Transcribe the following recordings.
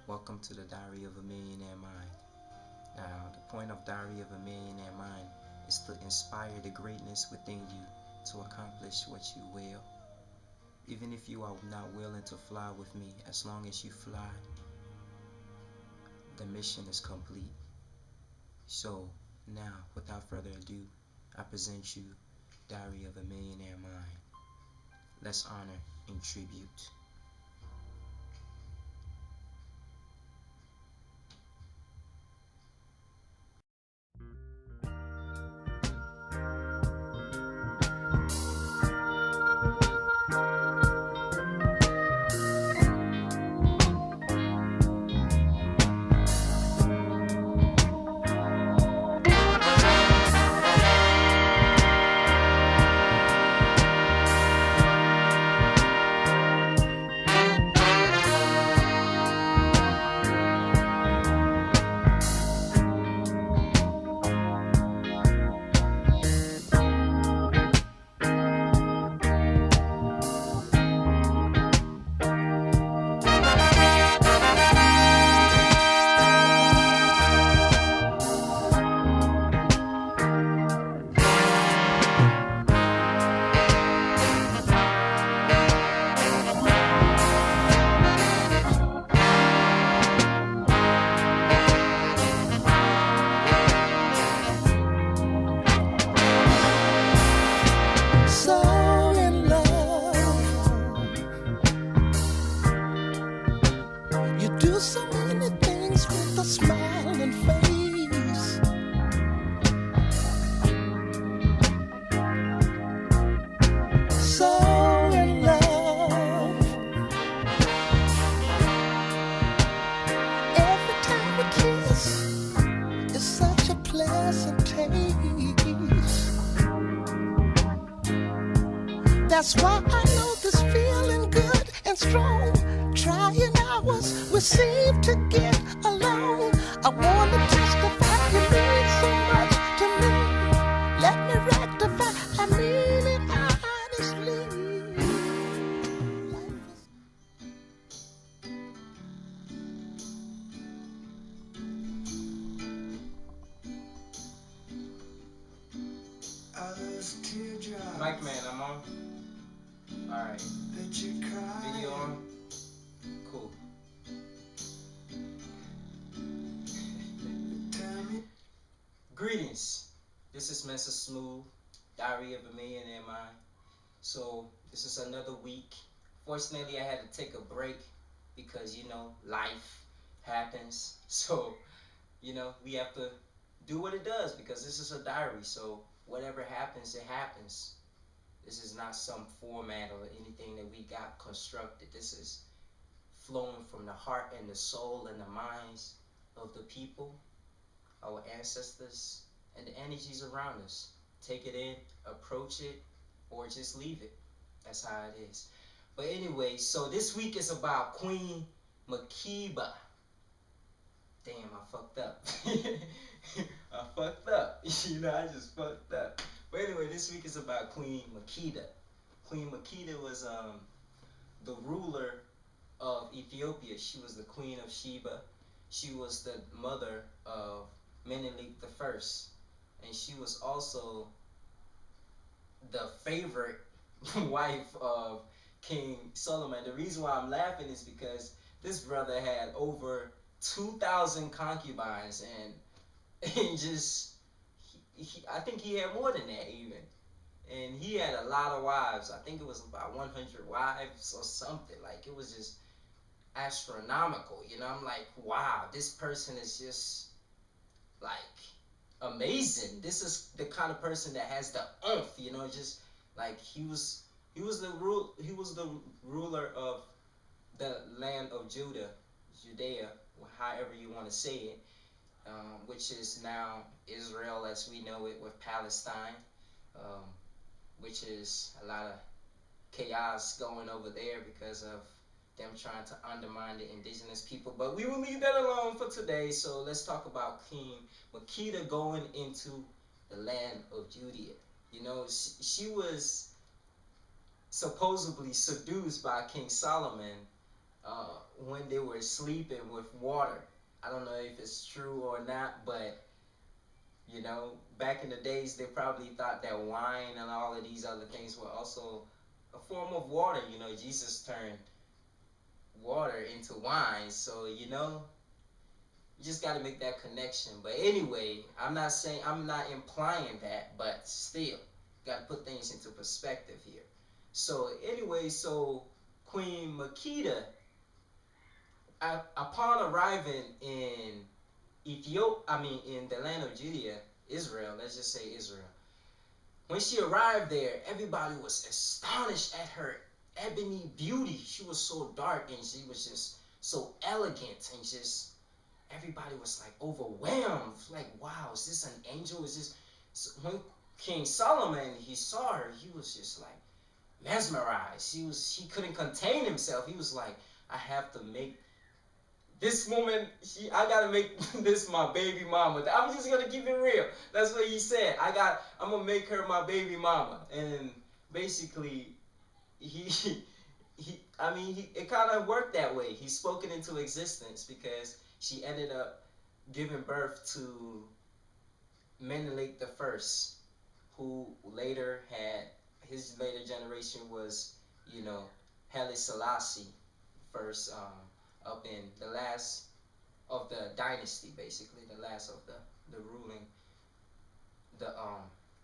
Welcome to the Diary of a Millionaire Mind. Now, the point of Diary of a Millionaire Mind is to inspire the greatness within you to accomplish what you will. Even if you are not willing to fly with me, as long as you fly, the mission is complete. So, now, without further ado, I present you Diary of a Millionaire Mind. Let's honor and tribute. So many things with a smiling face. So in love. Every time we kiss, it's such a pleasant taste. That's why I know this feeling good and strong. Trying hours we seem to get along. I want to testify you mean so much to me. Let me rectify, I mean it honestly. Mike man, I'm on. Alright. Video on. Cool. Greetings. This is Mr. Smooth, Diary of a Millionaire Mind. So this is another week. Fortunately, I had to take a break because life happens. So we have to do what it does because this is a diary. So whatever happens, it happens. This is not some format or anything that we got constructed. This is flowing from the heart and the soul and the minds of the people, our ancestors, and the energies around us. Take it in, approach it, or just leave it. That's how it is. But anyway, so this week is about Queen Makeda. Damn, I fucked up. I fucked up. I just fucked up. But anyway, this week is about Queen Makeda. Queen Makeda was the ruler of Ethiopia. She was the Queen of Sheba. She was the mother of Menelik I. And she was also the favorite wife of King Solomon. The reason why I'm laughing is because this brother had over 2,000 concubines, and I think he had more than that even. And he had a lot of wives. I think it was about 100 wives or something. Like, it was just astronomical. I'm like, wow, this person is just like amazing. This is the kind of person that has the oomph, just like he was the ruler of the land of Judea, however you want to say it, which is now Israel as we know it, with Palestine, um, which is a lot of chaos going over there because of them trying to undermine the indigenous people. But we will leave that alone for today. So let's talk about Queen Makeda going into the land of Judea. She was supposedly seduced by King Solomon when they were sleeping with water. I don't know if it's true or not, but back in the days, they probably thought that wine and all of these other things were also a form of water. Jesus turned water into wine, so you just got to make that connection. But anyway, I'm not implying that, but still, got to put things into perspective here. So anyway, Queen Makeda, upon arriving in in the land of Judea, Israel, let's just say Israel. When she arrived there, everybody was astonished at her ebony beauty. She was so dark and she was just so elegant, and just everybody was like overwhelmed. Like, wow, is this an angel? Is this? So when King Solomon, he saw her, he was just like mesmerized. He couldn't contain himself. He was like, I have to make this woman, I gotta make this my baby mama. I'm just gonna keep it real. That's what he said. I'm gonna make her my baby mama. And basically, it kind of worked that way. He spoke it into existence because she ended up giving birth to Menelik I, who later had, his later generation was, Haile Selassie first, up in the last of the dynasty, basically the last of the ruling, the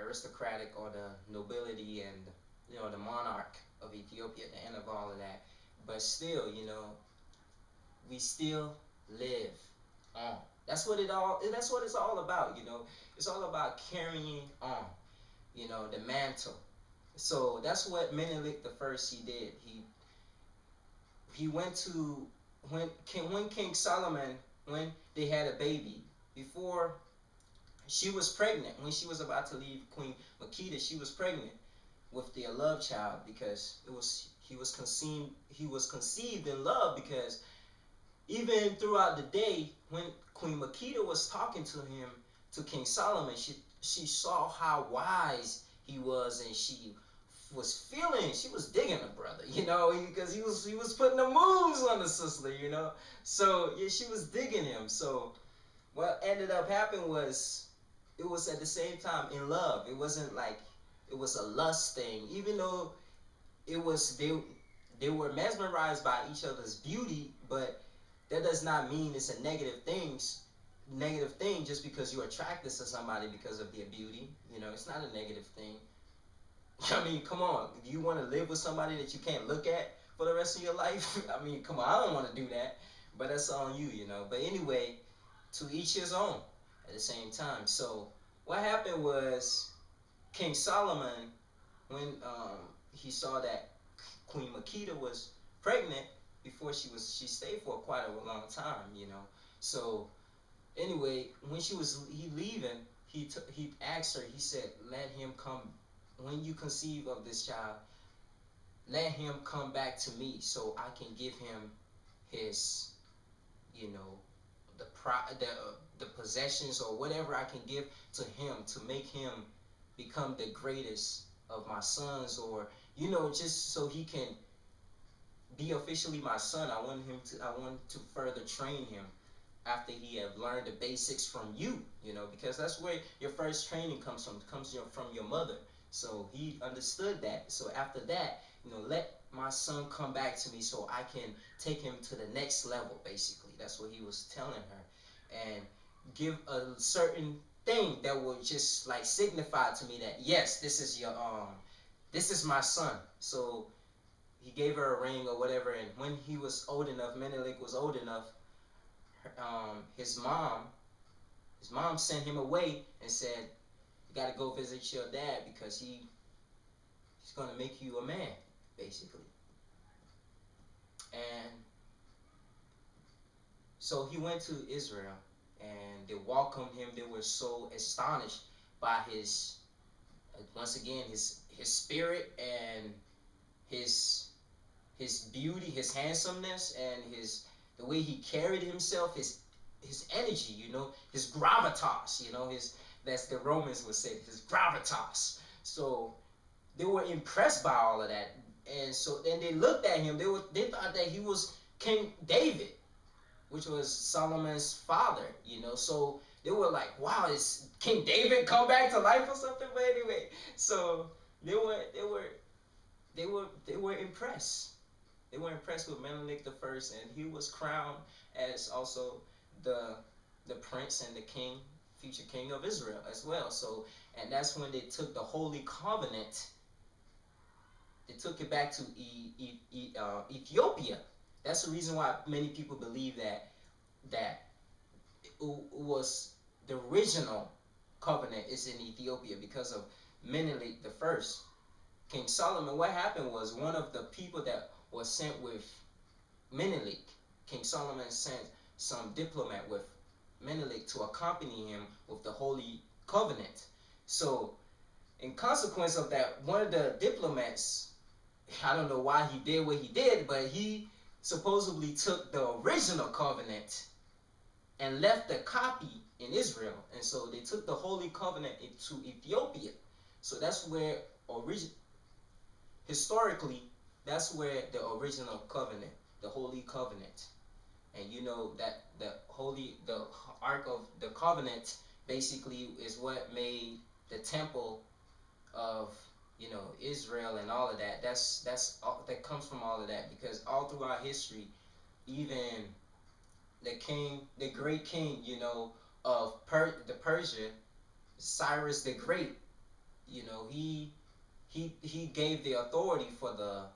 aristocratic or the nobility and the monarch of Ethiopia at the end of all of that. But still, we still live on. That's what it's all about. It's all about carrying on, the mantle. So that's what Menelik I, he did. He went to when King Solomon, when they had a baby, before she was pregnant, when she was about to leave Queen Makeda, she was pregnant with their love child, because he was conceived in love, because even throughout the day when Queen Makeda was talking to King Solomon, she saw how wise he was, and she was digging the brother, because he was putting the moves on the sister, So yeah, she was digging him. So what ended up happening was, it was at the same time in love. It wasn't like it was a lust thing, even though they were mesmerized by each other's beauty, but that does not mean it's a negative thing just because you're attracted to somebody because of their beauty. It's not a negative thing. I mean, come on. Do you want to live with somebody that you can't look at for the rest of your life? I mean, come on. I don't want to do that. But that's on you, But anyway, to each his own at the same time. So what happened was, King Solomon, when he saw that Queen Makeda was pregnant, before she stayed for quite a long time, So anyway, when he leaving, he asked her, he said, let him come. When you conceive of this child, let him come back to me so I can give him his, the possessions or whatever I can give to him to make him become the greatest of my sons, or, just so he can be officially my son. I want to further train him after he have learned the basics from you, because that's where your first training comes from your mother. So he understood that. So after that, let my son come back to me so I can take him to the next level, basically. That's what he was telling her. And give a certain thing that would just like signify to me that, yes, this is my son. So he gave her a ring or whatever, and when he was old enough, Menelik was old enough, his mom, His mom sent him away and said, you got to go visit your dad because he's going to make you a man, basically. And so he went to Israel, and they welcomed him. They were so astonished by his, once again, his spirit and his beauty, his handsomeness, and the way he carried himself, his energy, his gravitas, that's the Romans would say, his gravitas. So they were impressed by all of that, and so then they looked at him. They thought that he was King David, which was Solomon's father, So they were like, "Wow, is King David come back to life or something?" But anyway, so they were impressed. They were impressed with Menelik I, and he was crowned as also the prince and the king, future king of Israel as well. So, and that's when they took the Holy Covenant. They took it back to Ethiopia. That's the reason why many people believe that it was the original covenant is in Ethiopia because of Menelik I. King Solomon, what happened was one of the people that was sent with Menelik, King Solomon sent some diplomat with Menelik to accompany him with the Holy Covenant. So, in consequence of that, one of the diplomats, I don't know why he did what he did, but he supposedly took the original covenant and left the copy in Israel. And so they took the Holy Covenant into Ethiopia. So that's where historically, that's where the original covenant, the Holy Covenant, and that the Ark of the Covenant basically is what made the temple of Israel and all of that. That comes from all of that, because all throughout history, even the great king, of Persia, Cyrus the Great, he gave the authority for the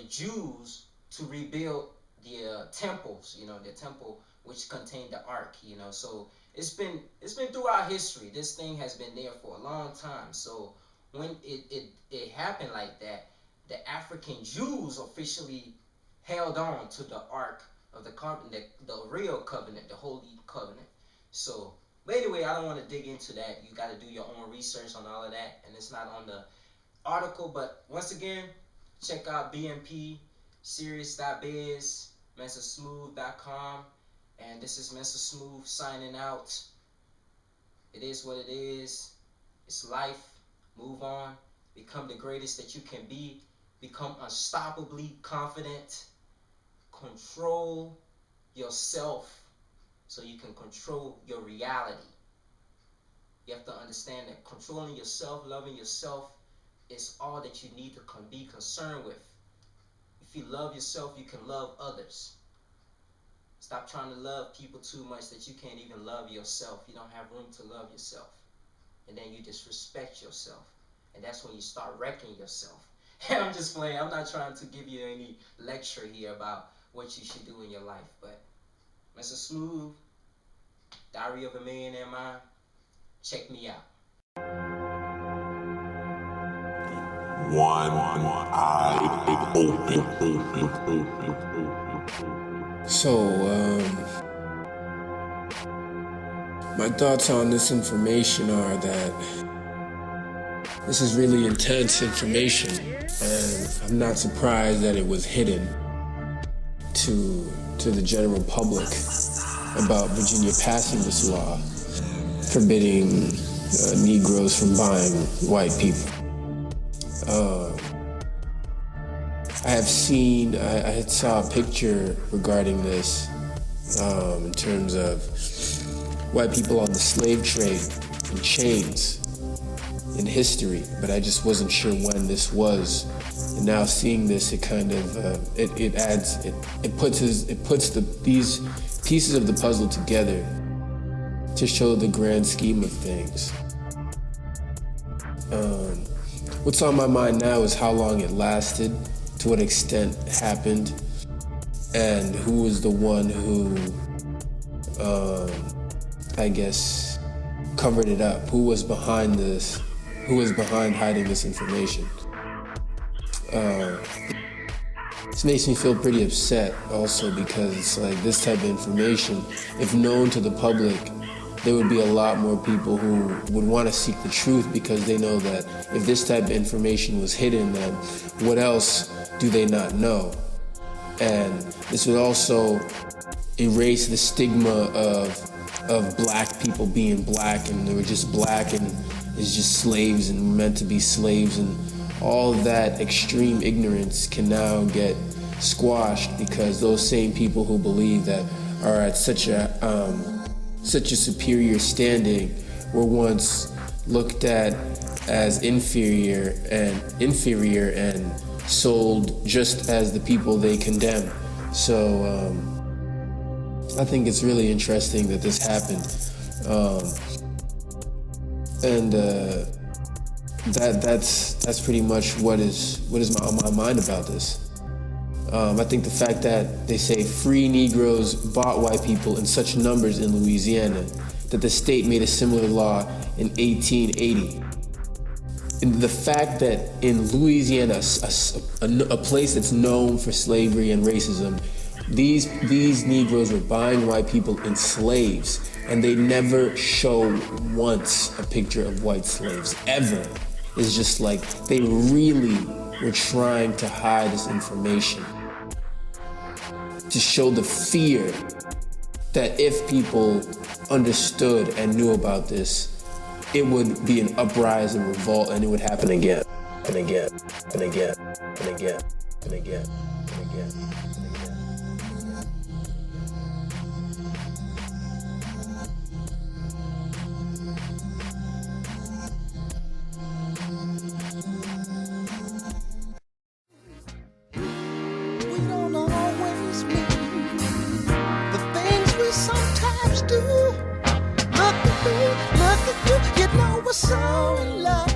Jews to rebuild the temples, the temple which contained the ark, So it's been throughout history. This thing has been there for a long time. So when it happened like that, the African Jews officially held on to the ark of the covenant, the real covenant, the Holy Covenant. So, but anyway, I don't want to dig into that. You got to do your own research on all of that, and it's not on the article. But once again, check out bmpserious.biz, MensaSmooth.com, and this is Mensa Smooth signing out. It is what it is. It's life. Move on. Become the greatest that you can be. Become unstoppably confident. Control yourself so you can control your reality. You have to understand that controlling yourself, loving yourself, is all that you need to be concerned with. If you love yourself, you can love others. Stop trying to love people too much that you can't even love yourself. You don't have room to love yourself. And then you disrespect yourself. And that's when you start wrecking yourself. And I'm just playing. I'm not trying to give you any lecture here about what you should do in your life. But Mr. Smooth, Diary of a Millionaire Mind, check me out. One eye open. So, my thoughts on this information are that this is really intense information, and I'm not surprised that it was hidden to the general public about Virginia passing this law forbidding Negroes from buying white people. I had saw a picture regarding this in terms of white people on the slave trade in chains in history, but I just wasn't sure when this was. And now seeing this, it kind of it puts these pieces of the puzzle together to show the grand scheme of things. What's on my mind now is how long it lasted, to what extent it happened, and who was the one who I guess, covered it up? Who was behind this? Who was behind hiding this information? This makes me feel pretty upset also, because it's like this type of information, if known to the public, there would be a lot more people who would want to seek the truth, because they know that if this type of information was hidden, then what else do they not know? And this would also erase the stigma of black people being black, and they were just black and is just slaves and meant to be slaves, and all of that extreme ignorance can now get squashed, because those same people who believe that are at such a superior standing were once looked at as inferior and sold just as the people they condemn. So I think it's really interesting that this happened, and that's pretty much what is on my mind about this. I think the fact that they say free Negroes bought white people in such numbers in Louisiana, that the state made a similar law in 1880. And the fact that in Louisiana, a place that's known for slavery and racism, these Negroes were buying white people in slaves, and they never show once a picture of white slaves, ever. It's just like they really were trying to hide this information, to show the fear that if people understood and knew about this, it would be an uprising, revolt, and it would happen again, and again, and again, and again, and again, and again, and again. We don't always mean the things we sometimes do. Look at me, you know we're so in love.